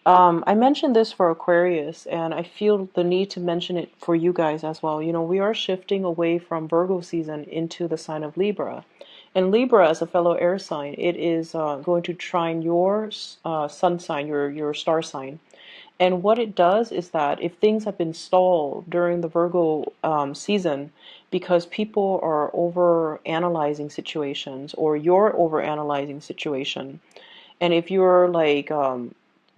I mentioned this for Aquarius, and I feel the need to mention it for you guys as well. We are shifting away from Virgo season into the sign of Libra. And Libra, as a fellow air sign, it is going to trine your sun sign, your star sign. And what it does is that if things have been stalled during the Virgo season because people are over analyzing situations or you're over analyzing situation, and if you're like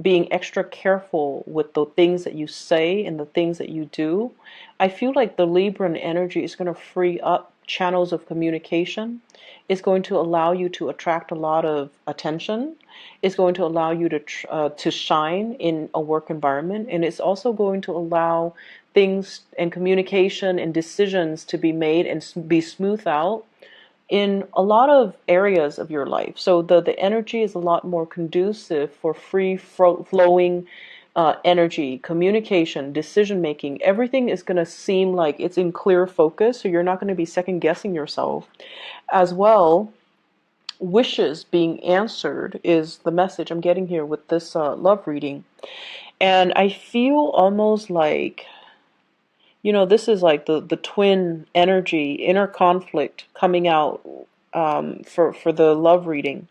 being extra careful with the things that you say and the things that you do, I feel like the Libran energy is going to free up channels of communication. It's going to allow you to attract a lot of attention. It's going to allow you to shine in a work environment, and it's also going to allow things and communication and decisions to be made and be smoothed out in a lot of areas of your life. So the energy is a lot more conducive for free flowing energy, communication, decision making. Everything is going to seem like it's in clear focus, so you're not going to be second guessing yourself. As well, wishes being answered is the message I'm getting here with this love reading. And I feel almost like this is like the twin energy, inner conflict coming out for the love reading.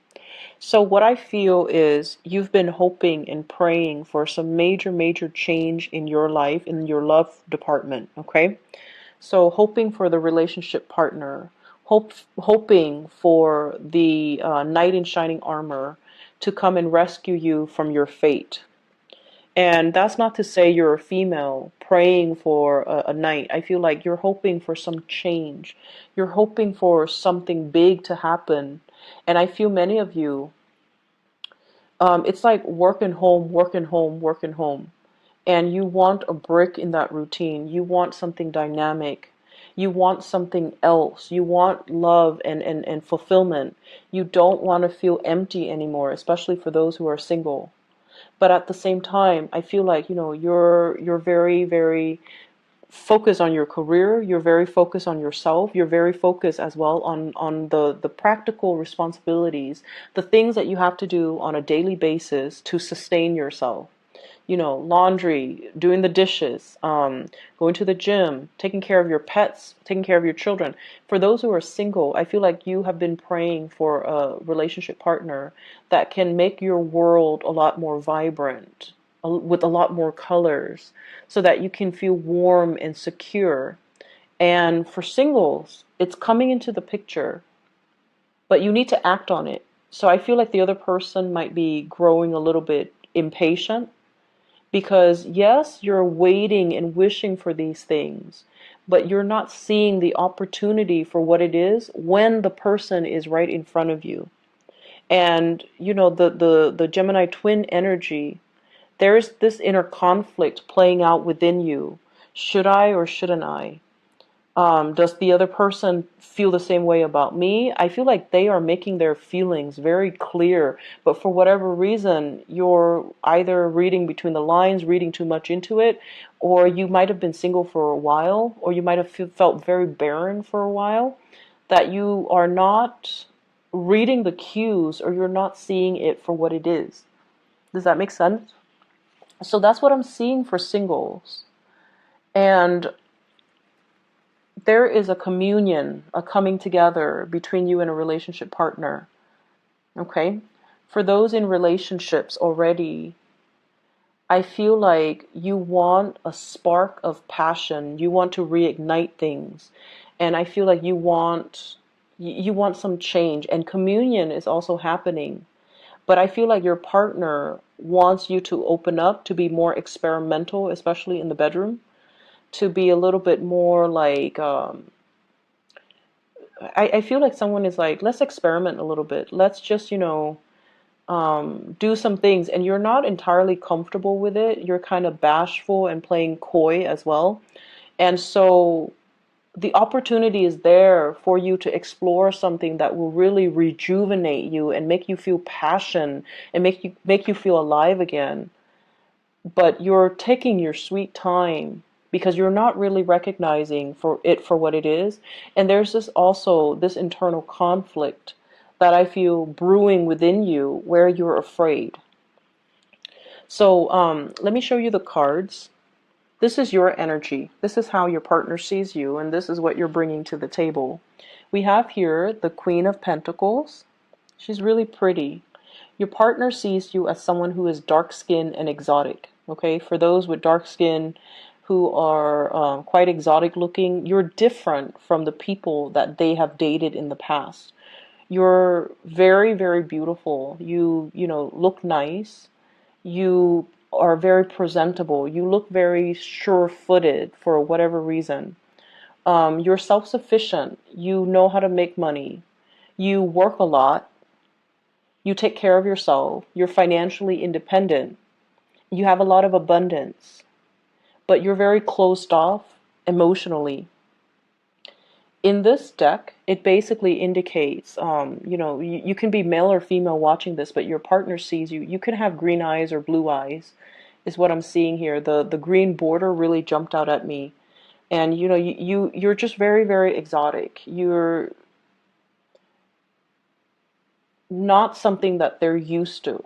So what I feel is you've been hoping and praying for some major, major change in your life, in your love department, okay? So hoping for the relationship partner, hoping for the knight in shining armor to come and rescue you from your fate. And that's not to say you're a female praying for a knight. I feel like you're hoping for some change. You're hoping for something big to happen. And I feel many of you, it's like working home, working home, working home. And you want a break in that routine. You want something dynamic. You want something else. You want love and fulfillment. You don't want to feel empty anymore, especially for those who are single. But at the same time, I feel like, you're very, very focused on your career. You're very focused on yourself. You're very focused as well on the practical responsibilities, the things that you have to do on a daily basis to sustain yourself. Laundry, doing the dishes, going to the gym, taking care of your pets, taking care of your children. For those who are single, I feel like you have been praying for a relationship partner that can make your world a lot more vibrant, with a lot more colors, so that you can feel warm and secure. And for singles, it's coming into the picture, but you need to act on it. So I feel like the other person might be growing a little bit impatient because, yes, you're waiting and wishing for these things, but you're not seeing the opportunity for what it is when the person is right in front of you. And, the Gemini twin energy, there's this inner conflict playing out within you. Should I or shouldn't I? Does the other person feel the same way about me? I feel like they are making their feelings very clear, but for whatever reason, you're either reading between the lines, reading too much into it, or you might have been single for a while, or you might have felt very barren for a while, that you are not reading the cues or you're not seeing it for what it is. Does that make sense? So that's what I'm seeing for singles. And there is a communion, a coming together between you and a relationship partner. Okay? For those in relationships already, I feel like you want a spark of passion. You want to reignite things. And I feel like you want some change. And communion is also happening. But I feel like your partner wants you to open up, to be more experimental, especially in the bedroom, to be a little bit more like, I feel like someone is like, let's experiment a little bit. Let's just, do some things. And you're not entirely comfortable with it. You're kind of bashful and playing coy as well. And so the opportunity is there for you to explore something that will really rejuvenate you and make you feel passion and make you feel alive again. But you're taking your sweet time because you're not really recognizing for it for what it is. And there's this internal conflict that I feel brewing within you where you're afraid. So let me show you the cards. This is your energy. This is how your partner sees you, and this is what you're bringing to the table. We have here the Queen of Pentacles. She's really pretty. Your partner sees you as someone who is dark-skinned and exotic. Okay, for those with dark skin who are quite exotic looking, you're different from the people that they have dated in the past. You're very, very beautiful. You know, look nice. You are very presentable. You look very sure-footed for whatever reason. You're self-sufficient. You know how to make money. You work a lot. You take care of yourself. You're financially independent. You have a lot of abundance, but you're very closed off emotionally. In this deck, it basically indicates, you know, you can be male or female watching this, but your partner sees you. You can have green eyes or blue eyes, is what I'm seeing here. The green border really jumped out at me. And, you know, you're just very, very exotic. You're not something that they're used to.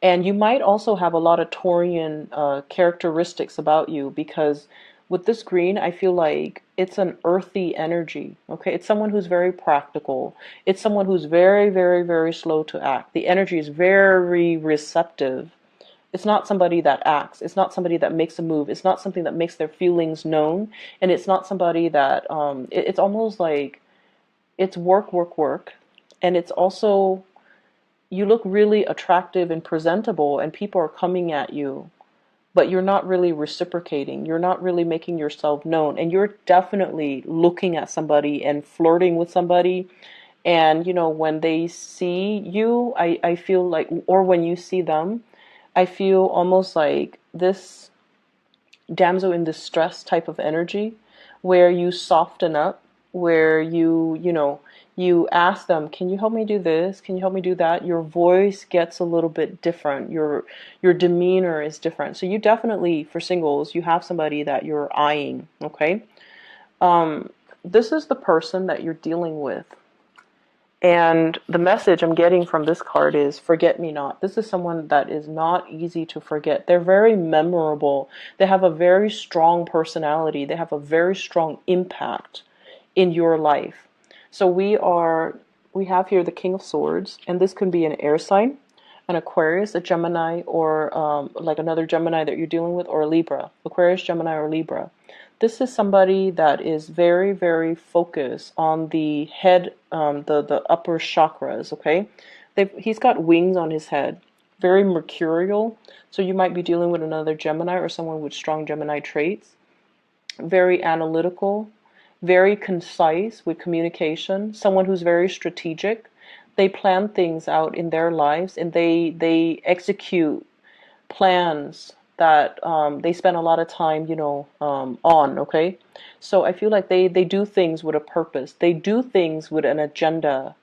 And you might also have a lot of Taurian characteristics about you, because with this green, I feel like it's an earthy energy. Okay, it's someone who's very practical. It's someone who's very, very, very slow to act. The energy is very receptive. It's not somebody that acts. It's not somebody that makes a move. It's not something that makes their feelings known. And it's not somebody that, it's almost like it's work, work, work. And it's also, you look really attractive and presentable, and people are coming at you, but you're not really reciprocating. You're not really making yourself known, and you're definitely looking at somebody and flirting with somebody. And, you know, when they see you, I feel like, or when you see them, I feel almost like this damsel in distress type of energy, where you soften up, where you know, you ask them, can you help me do this? Can you help me do that? Your voice gets a little bit different. Your demeanor is different. So you definitely, for singles, you have somebody that you're eyeing, okay? This is the person that you're dealing with. And the message I'm getting from this card is forget me not. This is someone that is not easy to forget. They're very memorable. They have a very strong personality. They have a very strong impact in your life. So we have here the King of Swords, and this can be an air sign, an Aquarius, a Gemini, or like another Gemini that you're dealing with, or a Libra. Aquarius, Gemini, or Libra. This is somebody that is very, very focused on the head, the upper chakras, okay? He's got wings on his head, very mercurial. So you might be dealing with another Gemini or someone with strong Gemini traits. Very analytical, very concise with communication, someone who's very strategic. They plan things out in their lives, and they execute plans that they spend a lot of time, you know, on, okay? So I feel like they do things with a purpose. They do things with an agenda,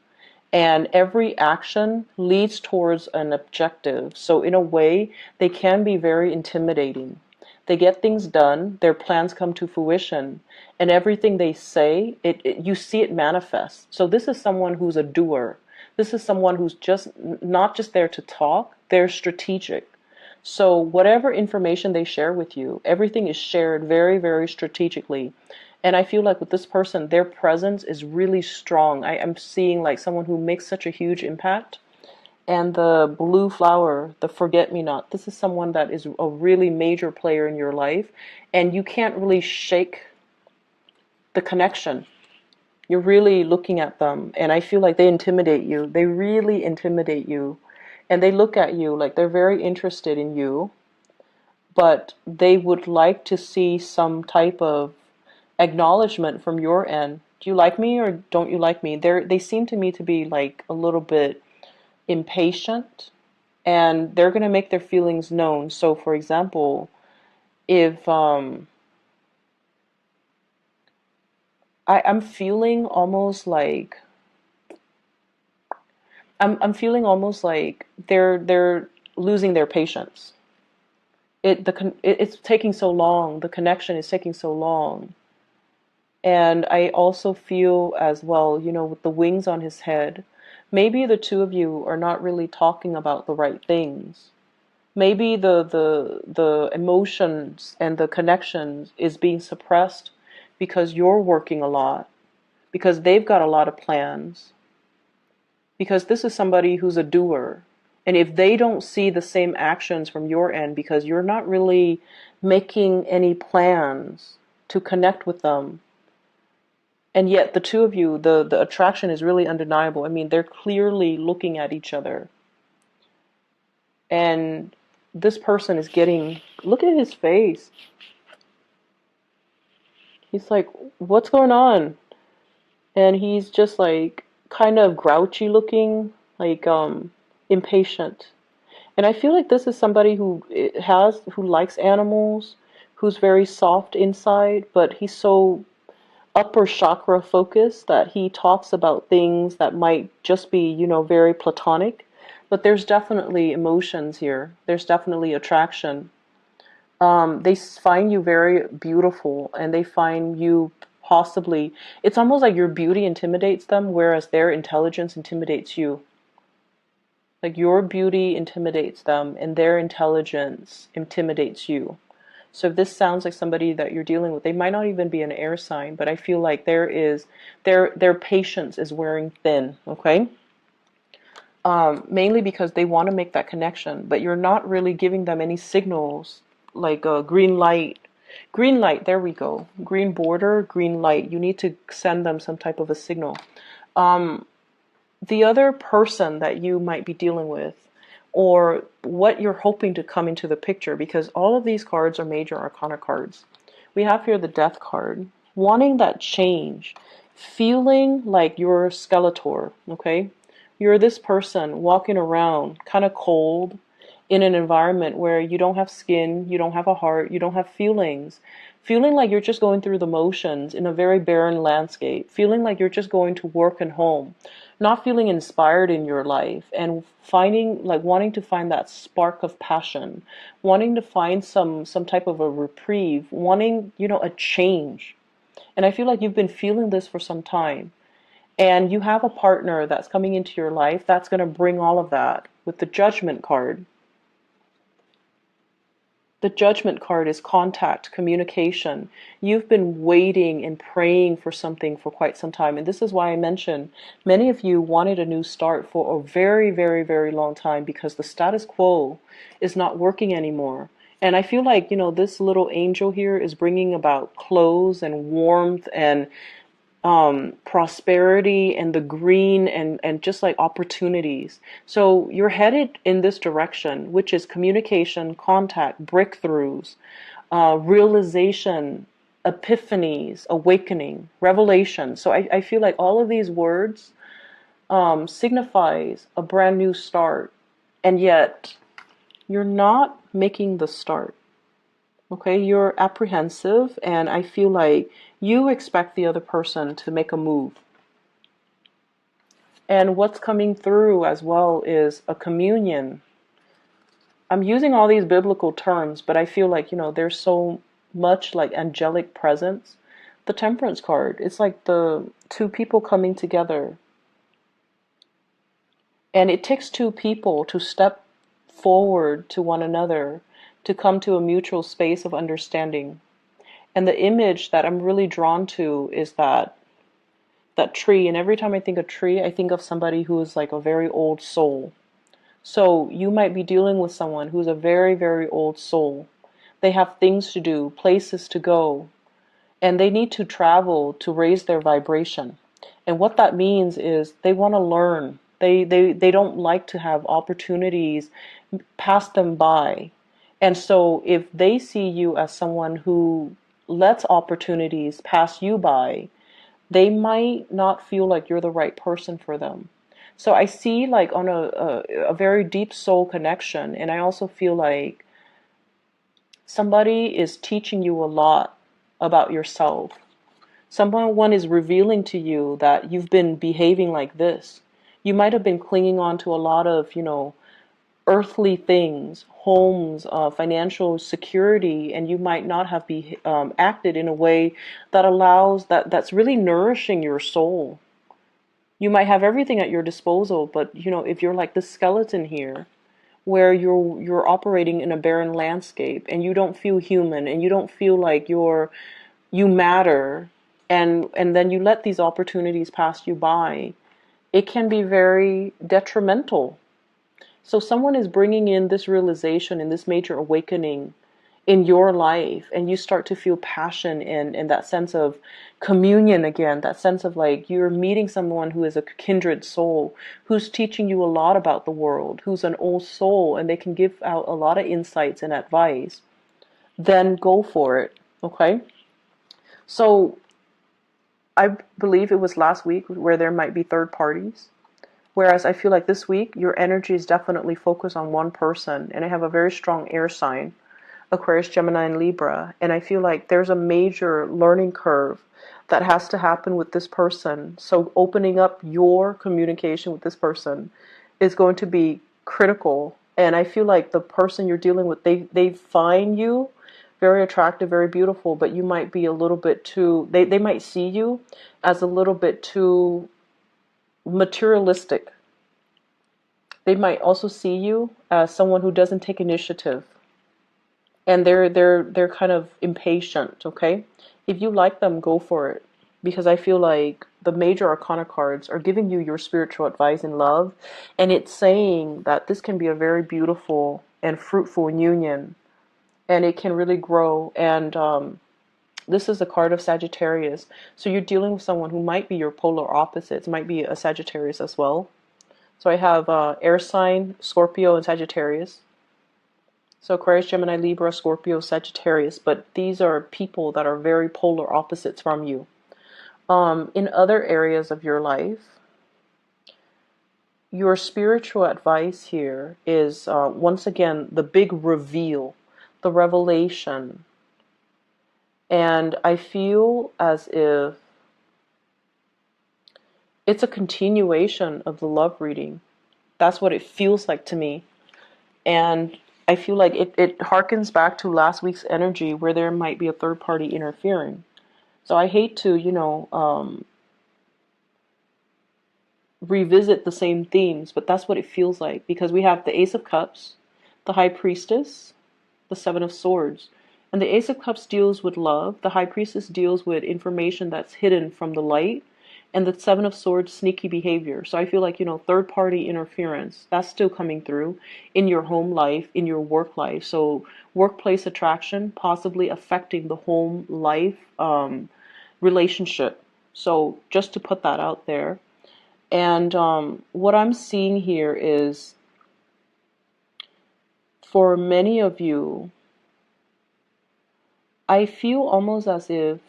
and every action leads towards an objective. So in a way, they can be very intimidating. They get things done, their plans come to fruition, and everything they say, you see it manifest. So this is someone who's a doer. This is someone who's just not just there to talk, they're strategic. So whatever information they share with you, everything is shared very, very strategically. And I feel like with this person, their presence is really strong. I am seeing like someone who makes such a huge impact. And the blue flower, the forget-me-not, this is someone that is a really major player in your life. And you can't really shake the connection. You're really looking at them. And I feel like they intimidate you. They really intimidate you. And they look at you like they're very interested in you, but they would like to see some type of acknowledgement from your end. Do you like me or don't you like me? They seem to me to be like a little bit impatient, and they're going to make their feelings known. So for example, if I'm feeling almost like I'm feeling almost like they're losing their patience. It's taking so long. The connection is taking so long. And I also feel as well, you know, with the wings on his head, maybe the two of you are not really talking about the right things. Maybe the emotions and the connections is being suppressed because you're working a lot, because they've got a lot of plans, because this is somebody who's a doer. And if they don't see the same actions from your end because you're not really making any plans to connect with them, and yet the two of you, the attraction is really undeniable. I mean, they're clearly looking at each other. And this person is getting, look at his face. He's like, what's going on? And he's just like kind of grouchy looking, like impatient. And I feel like this is somebody who likes animals, who's very soft inside, but he's so upper chakra focused that he talks about things that might just be, very platonic. But there's definitely emotions here. There's definitely attraction. They find you very beautiful, and they find you possibly, it's almost like your beauty intimidates them, whereas their intelligence intimidates you. Like your beauty intimidates them, and their intelligence intimidates you. So if this sounds like somebody that you're dealing with, they might not even be an air sign, but I feel like their patience is wearing thin, okay? Mainly because they want to make that connection, but you're not really giving them any signals like a green light. Green light, there we go. Green border, green light. You need to send them some type of a signal. The other person that you might be dealing with, or what you're hoping to come into the picture, because all of these cards are major arcana cards. We have here the Death card, wanting that change, feeling like you're Skeletor, okay? You're this person walking around kind of cold in an environment where you don't have skin, you don't have a heart, you don't have feelings. Feeling like you're just going through the motions in a very barren landscape. Feeling like you're just going to work and home. Not feeling inspired in your life, and finding, like, wanting to find that spark of passion. Wanting to find some type of a reprieve. Wanting, a change. And I feel like you've been feeling this for some time. And you have a partner that's coming into your life that's going to bring all of that with the Judgment card. The Judgment card is contact, communication. You've been waiting and praying for something for quite some time. And this is why I mentioned many of you wanted a new start for a very, very, very long time, because the status quo is not working anymore. And I feel like, this little angel here is bringing about clothes and warmth and prosperity and the green and just like opportunities. So you're headed in this direction, which is communication, contact, breakthroughs, realization, epiphanies, awakening, revelation. So I feel like all of these words signifies a brand new start, and yet you're not making the start. Okay, you're apprehensive, and I feel like you expect the other person to make a move. And what's coming through as well is a communion. I'm using all these biblical terms, but I feel like, there's so much like angelic presence. The Temperance card, it's like the two people coming together. And it takes two people to step forward to one another to come to a mutual space of understanding. And the image that I'm really drawn to is that tree. And every time I think of tree, I think of somebody who is like a very old soul. So you might be dealing with someone who's a very, very old soul. They have things to do, places to go, and they need to travel to raise their vibration. And what that means is they want to learn. They don't like to have opportunities pass them by. And so if they see you as someone who lets opportunities pass you by, they might not feel like you're the right person for them. So I see like on a very deep soul connection, and I also feel like somebody is teaching you a lot about yourself. Someone is revealing to you that you've been behaving like this. You might have been clinging on to a lot of, earthly things, homes, financial security, and you might not have acted in a way that allows that's really nourishing your soul. You might have everything at your disposal, but if you're like the skeleton here, where you're operating in a barren landscape and you don't feel human and you don't feel like you matter, and then you let these opportunities pass you by, it can be very detrimental. So someone is bringing in this realization and this major awakening in your life, and you start to feel passion and that sense of communion again, that sense of like you're meeting someone who is a kindred soul, who's teaching you a lot about the world, who's an old soul, and they can give out a lot of insights and advice. Then go for it. Okay? So I believe it was last week where there might be third parties. Whereas I feel like this week, your energy is definitely focused on one person. And I have a very strong air sign, Aquarius, Gemini, and Libra. And I feel like there's a major learning curve that has to happen with this person. So opening up your communication with this person is going to be critical. And I feel like the person you're dealing with, they find you very attractive, very beautiful, but you might be a little bit too, they might see you as a little bit too materialistic. They might also see you as someone who doesn't take initiative, and they're kind of impatient. Okay, if you like them, go for it, because I feel like the major arcana cards are giving you your spiritual advice in love, and it's saying that this can be a very beautiful and fruitful union, and it can really grow. And this is a card of Sagittarius, so you're dealing with someone who might be your polar opposites, might be a Sagittarius as well. So I have air sign, Scorpio, and Sagittarius. So Aquarius, Gemini, Libra, Scorpio, Sagittarius. But these are people that are very polar opposites from you. In other areas of your life, your spiritual advice here is, once again, the big reveal, the revelation. And I feel as if it's a continuation of the love reading. That's what it feels like to me. And I feel like it harkens back to last week's energy where there might be a third party interfering. So I hate to, revisit the same themes, but that's what it feels like, because we have the Ace of Cups, the High Priestess, the Seven of Swords. And the Ace of Cups deals with love. The High Priestess deals with information that's hidden from the light. And the Seven of Swords, sneaky behavior. So I feel like, third party interference, that's still coming through in your home life, in your work life. So workplace attraction, possibly affecting the home life relationship. So just to put that out there. And what I'm seeing here is, for many of you, I feel almost as if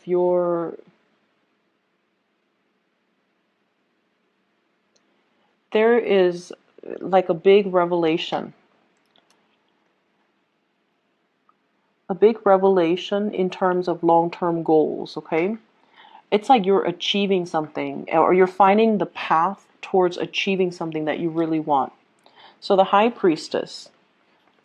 there is like a big revelation in terms of long-term goals, okay? It's like you're achieving something, or you're finding the path towards achieving something that you really want. So the High Priestess,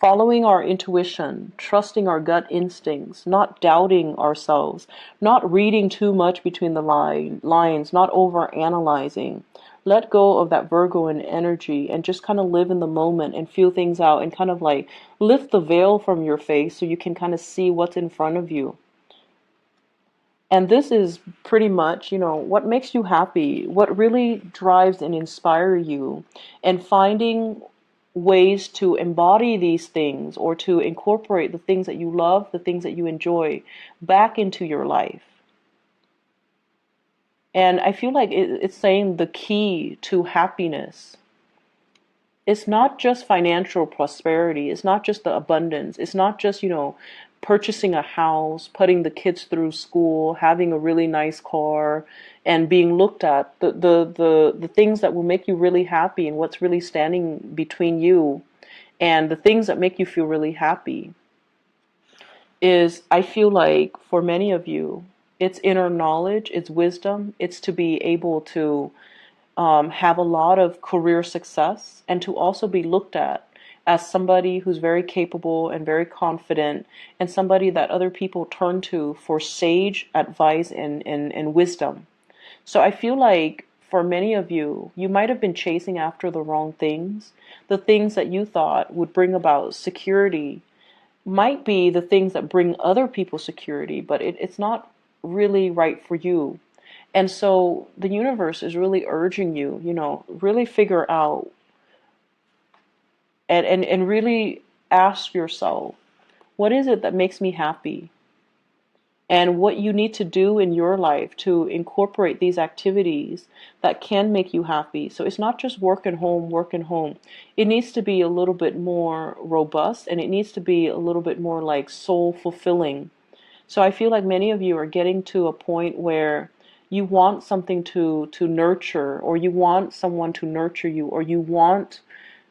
following our intuition, trusting our gut instincts, not doubting ourselves, not reading too much between the lines, not over analyzing. Let go of that Virgoan energy and just kind of live in the moment and feel things out, and kind of like lift the veil from your face so you can kind of see what's in front of you. And this is pretty much, what makes you happy, what really drives and inspires you, and finding ways to embody these things, or to incorporate the things that you love, the things that you enjoy, back into your life. And I feel like it's saying the key to happiness, it's not just financial prosperity, it's not just the abundance, it's not just, purchasing a house, putting the kids through school, having a really nice car, and being looked at. The things that will make you really happy, and what's really standing between you and the things that make you feel really happy is, I feel like for many of you, it's inner knowledge, it's wisdom, it's to be able to have a lot of career success, and to also be looked at as somebody who's very capable and very confident, and somebody that other people turn to for sage advice and wisdom. So I feel like for many of you, you might have been chasing after the wrong things. The things that you thought would bring about security might be the things that bring other people security, but it's not really right for you. And so the universe is really urging you, really figure out and really ask yourself, what is it that makes me happy? And what you need to do in your life to incorporate these activities that can make you happy. So it's not just work and home, work and home. It needs to be a little bit more robust, and it needs to be a little bit more like soul fulfilling. So I feel like many of you are getting to a point where you want something to nurture, or you want someone to nurture you, or you want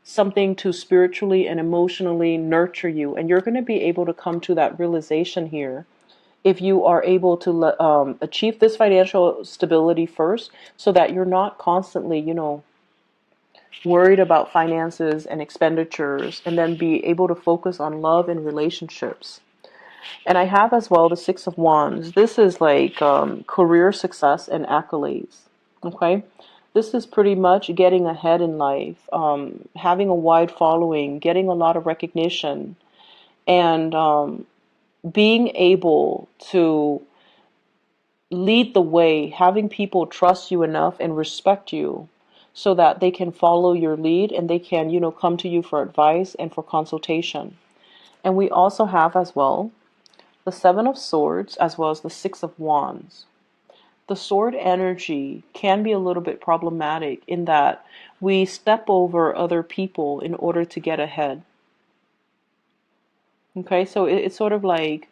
something to spiritually and emotionally nurture you. And you're going to be able to come to that realization here if you are able to achieve this financial stability first, so that you're not constantly, worried about finances and expenditures, and then be able to focus on love and relationships. And I have as well the Six of Wands. This is like career success and accolades. Okay? This is pretty much getting ahead in life, having a wide following, getting a lot of recognition, and being able to lead the way, having people trust you enough and respect you so that they can follow your lead, and they can, come to you for advice and for consultation. And we also have as well the Seven of Swords as well as the Six of Wands. The sword energy can be a little bit problematic in that we step over other people in order to get ahead. Okay, so it's sort of like,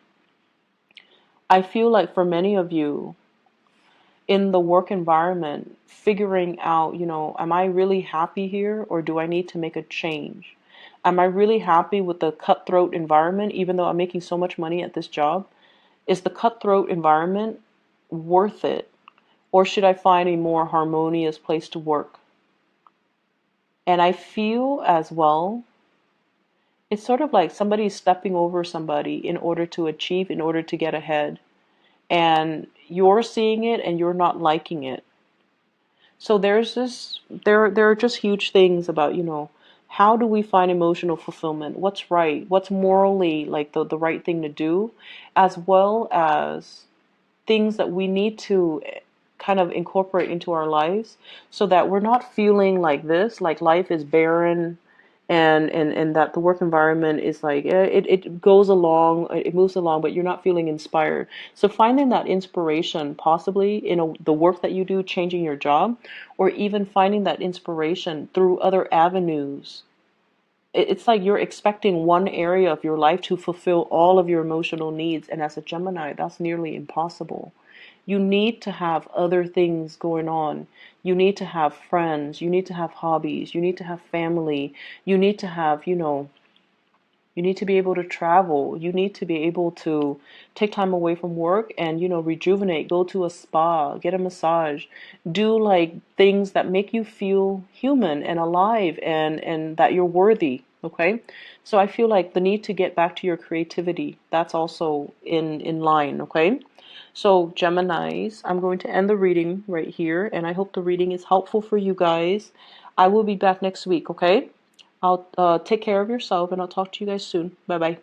I feel like for many of you in the work environment, figuring out, am I really happy here, or do I need to make a change? Am I really happy with the cutthroat environment, even though I'm making so much money at this job? Is the cutthroat environment worth it? Or should I find a more harmonious place to work? And I feel as well, it's sort of like somebody's stepping over somebody in order to achieve, in order to get ahead. And you're seeing it and you're not liking it. So there are just huge things about, how do we find emotional fulfillment? What's right? What's morally like the right thing to do, as well as things that we need to kind of incorporate into our lives so that we're not feeling like this, like life is barren, and that the work environment is like, it goes along, it moves along, but you're not feeling inspired. So finding that inspiration possibly in the work that you do, changing your job, or even finding that inspiration through other avenues. It's like you're expecting one area of your life to fulfill all of your emotional needs, and as a Gemini, that's nearly impossible. You need to have other things going on. You need to have friends. You need to have hobbies. You need to have family. You need to have, you need to be able to travel. You need to be able to take time away from work and, rejuvenate, go to a spa, get a massage, do like things that make you feel human and alive, and that you're worthy. Okay. So I feel like the need to get back to your creativity, that's also in line. Okay. So Geminis, I'm going to end the reading right here, and I hope the reading is helpful for you guys. I will be back next week. Okay. I'll take care of yourself, and I'll talk to you guys soon. Bye bye.